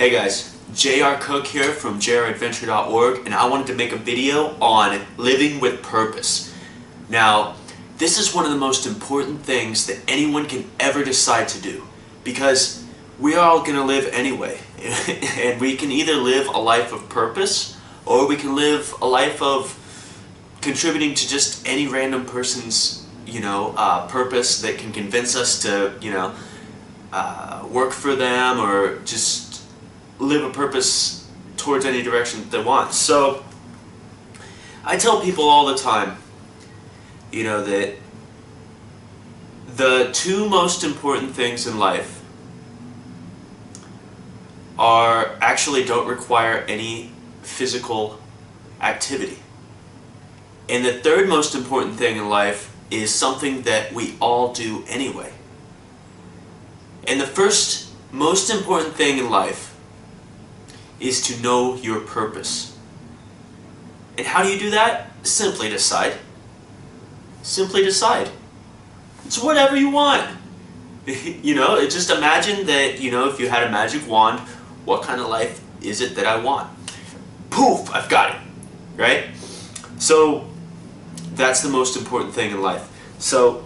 Hey guys, JR Cook here from jradventure.org, and I wanted to make a video on living with purpose. Now, this is one of the most important things that anyone can ever decide to do, because we're all going to live anyway, and we can either live a life of purpose, or we can live a life of contributing to just any random person's, purpose that can convince us to, work for them or just live a purpose towards any direction that they want. So I tell people all the time, that the two most important things in life don't require any physical activity. And the third most important thing in life is something that we all do anyway. And the first most important thing in life is to know your purpose. And how do you do that? Simply decide. Simply decide. It's whatever you want. Just imagine that, if you had a magic wand, what kind of life is it that I want? Poof, I've got it, right? So that's the most important thing in life. So,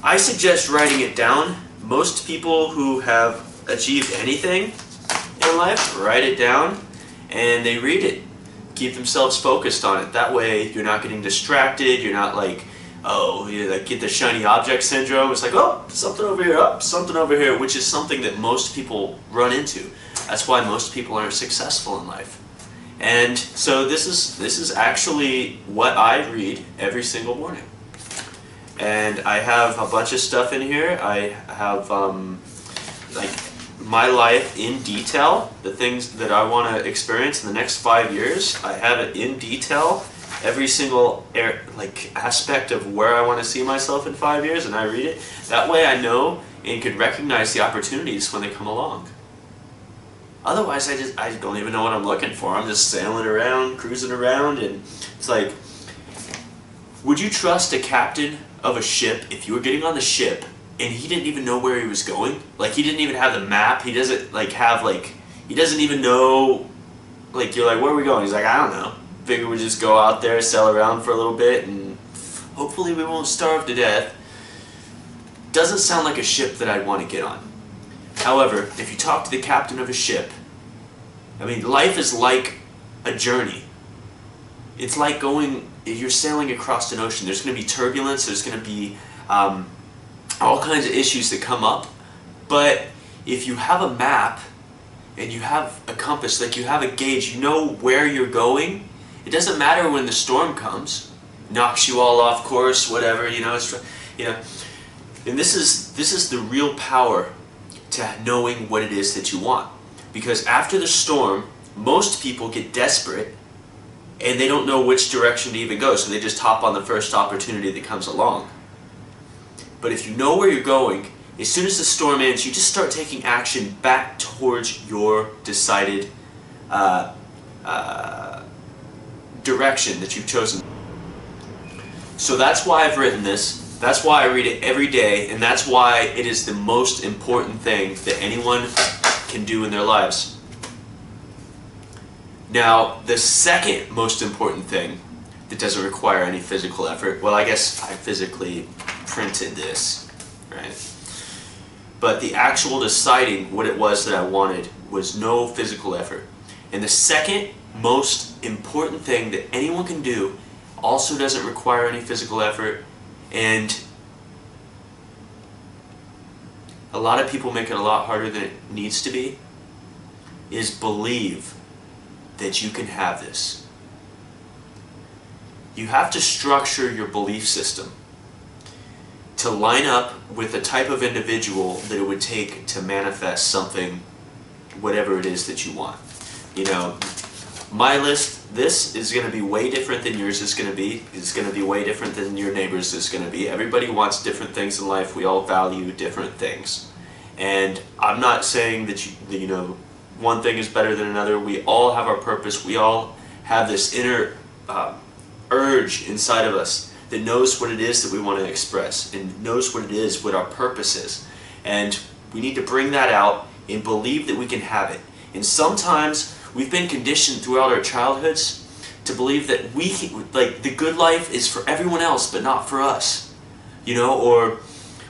I suggest writing it down. Most people who have achieved anything in life write it down and they read it. Keep themselves focused on it. That way you're not getting distracted. You're not get the shiny object syndrome. It's like, oh, something over here, oh, something over here, which is something that most people run into. That's why most people aren't successful in life. And so this is actually what I read every single morning. And I have a bunch of stuff in here. I have my life in detail, the things that I want to experience in the next 5 years. I have it in detail, every single aspect of where I want to see myself in 5 years, and I read it. That way I know and can recognize the opportunities when they come along. Otherwise, I don't even know what I'm looking for. I'm just sailing around, cruising around, and it's like, would you trust a captain of a ship if you were getting on the ship and he didn't even know where he was going? Like, he didn't even have the map. He doesn't he doesn't even know, you're like, where are we going? He's like, I don't know. Figure we just go out there, sail around for a little bit, and hopefully we won't starve to death. Doesn't sound like a ship that I'd want to get on. However, if you talk to the captain of a ship, life is like a journey. It's like you're sailing across an ocean. There's going to be turbulence, there's going to be all kinds of issues that come up. But if you have a map and you have a compass, you have a gauge, you know where you're going, it doesn't matter when the storm comes, knocks you all off course, whatever, And this is the real power to knowing what it is that you want. Because after the storm, most people get desperate and they don't know which direction to even go, so they just hop on the first opportunity that comes along. But if you know where you're going, as soon as the storm ends, you just start taking action back towards your decided direction that you've chosen. So that's why I've written this. That's why I read it every day, and that's why it is the most important thing that anyone can do in their lives. Now, the second most important thing that doesn't require any physical effort, well, I guess I physically printed this, right? But the actual deciding what it was that I wanted was no physical effort. And the second most important thing that anyone can do also doesn't require any physical effort, and a lot of people make it a lot harder than it needs to be, is believe that you can have this. You have to structure your belief system to line up with the type of individual that it would take to manifest something, whatever it is that you want. My list, this is going to be way different than yours is going to be. It's going to be way different than your neighbor's is going to be. Everybody wants different things in life. We all value different things. And I'm not saying that one thing is better than another. We all have our purpose. We all have this inner urge inside of us that knows what it is that we want to express and knows what it is, what our purpose is. And we need to bring that out and believe that we can have it. And sometimes we've been conditioned throughout our childhoods to believe that like the good life is for everyone else but not for us. You know, or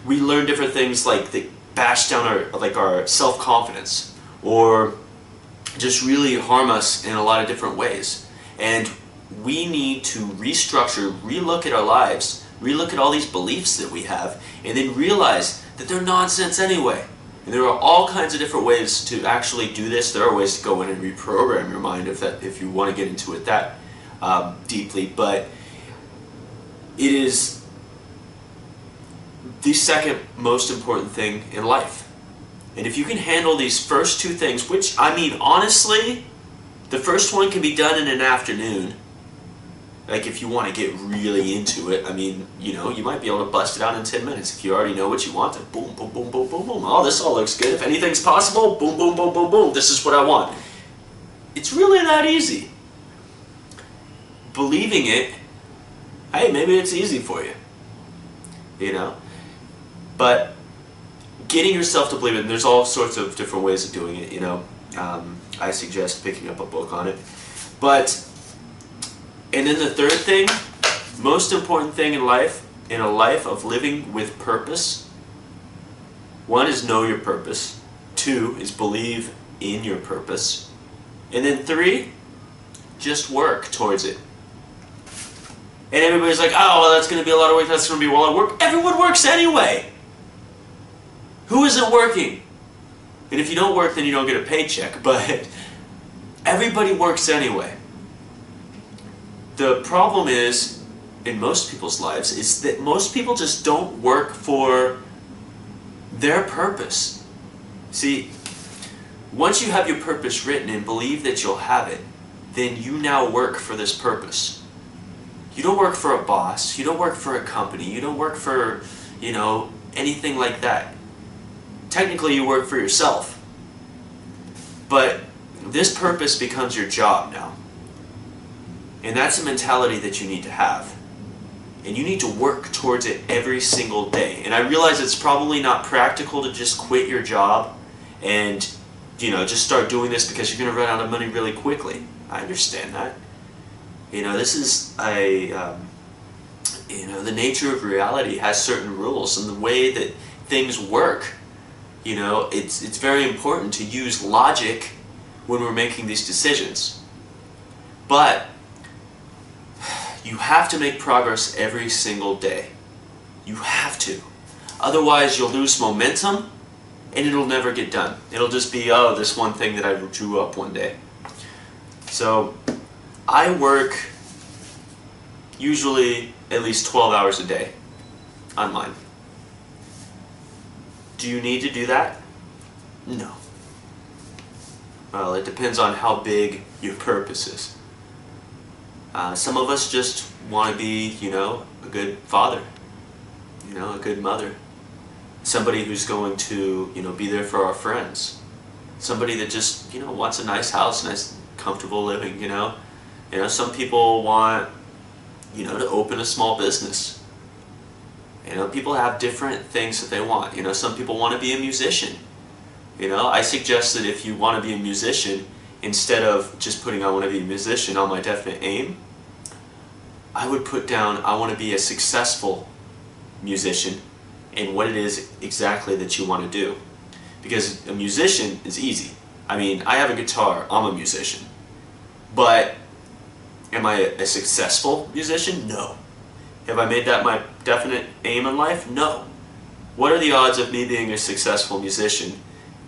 we learn different things like that bash down our self-confidence, or just really harm us in a lot of different ways. And we need to restructure, relook at our lives, relook at all these beliefs that we have, and then realize that they're nonsense anyway. And there are all kinds of different ways to actually do this. There are ways to go in and reprogram your mind if you want to get into it that deeply. But it is the second most important thing in life. And if you can handle these first two things, which, I mean, honestly, the first one can be done in an afternoon. Like, if you want to get really into it, I mean, you know, you might be able to bust it out in 10 minutes. If you already know what you want, then boom, boom, boom, boom, boom, boom. Oh, this all looks good. If anything's possible, boom, boom, boom, boom, boom. This is what I want. It's really that easy. Believing it, hey, maybe it's easy for you. You know? But getting yourself to believe it, and there's all sorts of different ways of doing it, you know. I suggest picking up a book on it. But, and then the third thing, most important thing in life, in a life of living with purpose, one is know your purpose, two is believe in your purpose, and then three, just work towards it. And everybody's like, oh, well, that's going to be a lot of work, that's going to be a lot of work. Everyone works anyway. Who isn't working? And if you don't work, then you don't get a paycheck, but everybody works anyway. The problem is, in most people's lives, is that most people just don't work for their purpose. See, once you have your purpose written and believe that you'll have it, then you now work for this purpose. You don't work for a boss, you don't work for a company, you don't work for, you know, anything like that. Technically, you work for yourself. But this purpose becomes your job now. And that's a mentality that you need to have. And you need to work towards it every single day. And I realize it's probably not practical to just quit your job and, you know, just start doing this because you're going to run out of money really quickly. I understand that. You know, this is you know, the nature of reality has certain rules, and the way that things work, you know, it's very important to use logic when we're making these decisions. But you have to make progress every single day. You have to. Otherwise, you'll lose momentum, and it'll never get done. It'll just be, oh, this one thing that I drew up one day. So, I work usually at least 12 hours a day on mine. Do you need to do that? No. Well, it depends on how big your purpose is. Some of us just want to be, you know, a good father, you know, a good mother. Somebody who's going to, you know, be there for our friends. Somebody that just, you know, wants a nice house, nice, comfortable living, you know. You know, some people want, you know, to open a small business. You know, people have different things that they want. You know, some people want to be a musician. You know, I suggest that if you want to be a musician, instead of just putting I want to be a musician on my definite aim, I would put down I want to be a successful musician and what it is exactly that you want to do. Because a musician is easy. I mean, I have a guitar, I'm a musician. But am I a successful musician? No. Have I made that my definite aim in life? No. What are the odds of me being a successful musician,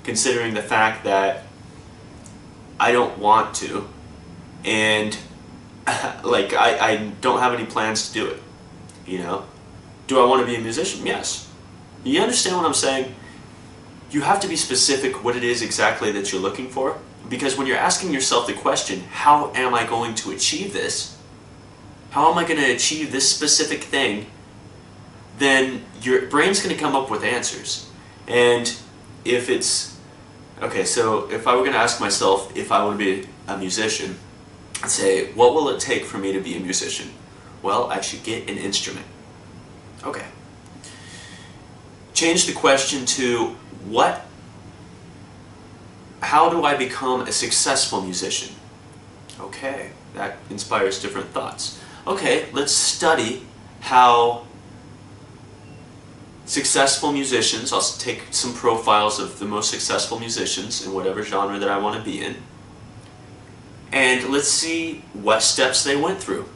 considering the fact that I don't want to, and like I don't have any plans to do it, you know? Do I want to be a musician? Yes. You understand what I'm saying? You have to be specific what it is exactly that you're looking for, because when you're asking yourself the question, how am I going to achieve this? How am I going to achieve this specific thing? Then your brain's going to come up with answers. And if it's, okay, so if I were going to ask myself if I want to be a musician, I'd say, what will it take for me to be a musician? Well, I should get an instrument. Okay. Change the question to what how do I become a successful musician? Okay, that inspires different thoughts. Okay, let's study how successful musicians, I'll take some profiles of the most successful musicians in whatever genre that I want to be in, and let's see what steps they went through.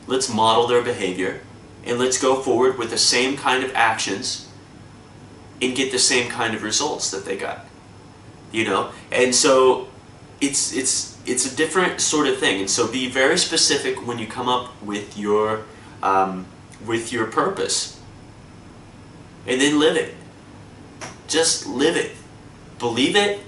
Let's model their behavior, and let's go forward with the same kind of actions and get the same kind of results that they got. You know? And so it's a different sort of thing. And so be very specific when you come up with your purpose. And then live it. Just live it. Believe it